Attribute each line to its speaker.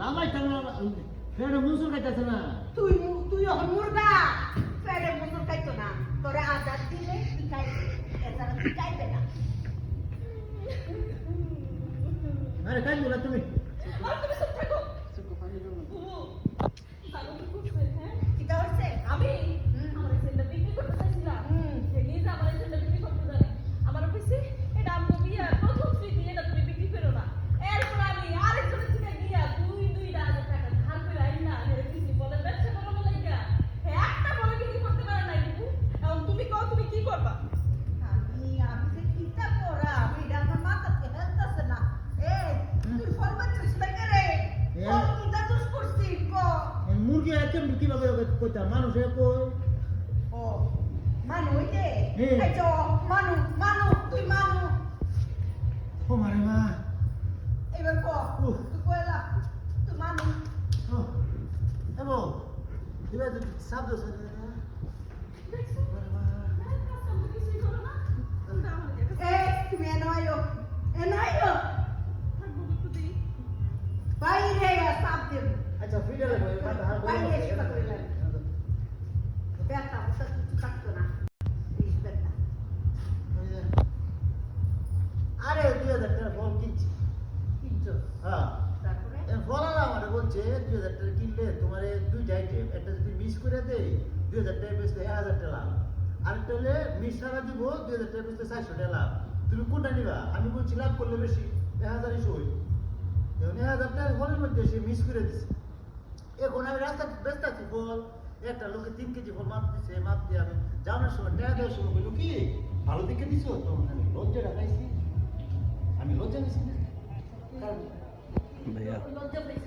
Speaker 1: লামাইতাম না ফেরে মুসুর খাইতেছে না
Speaker 2: তুই এখন মুরগা ফেরে মুসুর খাইতো না তোরে আদার দিলে তুই খাইবে এছাড়া তুই খাইবে না
Speaker 1: আরে খাই বলা তুমি
Speaker 2: আর তুমি চুপ থাকো কিটা হচ্ছে
Speaker 3: আমি আমার ছেলে বিক্রি করতে চাইছিলাম সে নিজে আমার ছেলে বিক্রি করতে জানে আমার কইছে এটা আমগো বিয়া প্রথম স্মৃতি এটা তুমি বিক্রি করো না এরপর আমি আরেকজনের থেকে গিয়া 2,000 টাকা ধার করে আইন না এর কিছু বলে ব্যবসা করো না লাগা একটা বলে বিক্রি করতে পারে না কিন্তু এখন তুমি কও তুমি কি করবা
Speaker 2: আমি যে কিটা করা আমি এটা আমার মাথাতে হেলতাছে না এই তুই ফল বাচ্চাস লাগে রে ফল কিটা দোষ করছিস ক
Speaker 1: মুরগি আছে কিভাবে কইতা মানুষ কই
Speaker 2: ও মানু হইতে
Speaker 1: হ্যাঁ।
Speaker 2: এই তো মানু তুই মানু
Speaker 1: ও মারে মা
Speaker 2: এবার ক তুই কইলা তুই মানু
Speaker 1: ও এবো দিবা শব্দ শুনে না
Speaker 3: দেখছো
Speaker 1: মারে মা
Speaker 3: না কাজ তো কিছুই করো না তোমরা আমার কাছে
Speaker 2: এই তুমি এনাইও
Speaker 3: থাকবো একটু দেই
Speaker 2: বাইরে সাপ দেব
Speaker 1: আচ্ছা ফিরে লাগবে মাথা হাত
Speaker 2: বাইরে এসে কথা বললেন বেটা ওটা কিছু থাকতো না এই বেটা
Speaker 1: আরে 2000 টাকা ফল কিনছি
Speaker 2: কিনছো
Speaker 1: হ্যাঁ
Speaker 2: তারপরে
Speaker 1: ফলালা আমার বলছে 2000 টাকা কিনলে তোমার দুইটা আইটেম একটা যদি মিস করে দেই 2000 টাকা বেচলে 1000 টাকা লাভ আরেকটা হলে মিস টাকা দিব 2000 টাকা বেচলে 400 টাকা লাভ তুমি কোনটা নিবা আমি বলছি লাভ করলে বেশি 1000 সই এখন 1000 টাকা ফলের মধ্যে সে মিস করে দিছে এখন আমি রাস্তা ব্যস্ত আছি ফল একটা লোকে 3 কেজি ফল মাপ দিছে মাপ দিয়ে আমি যাওয়ার সময় টাকা দেওয়ার সময় বললো কি ভালো দিকে দিছো তো আমি লজ্জা পাইছি আমি লজ্জা নিছি না কারণ
Speaker 4: भैया
Speaker 3: লজ্জা পেয়েছি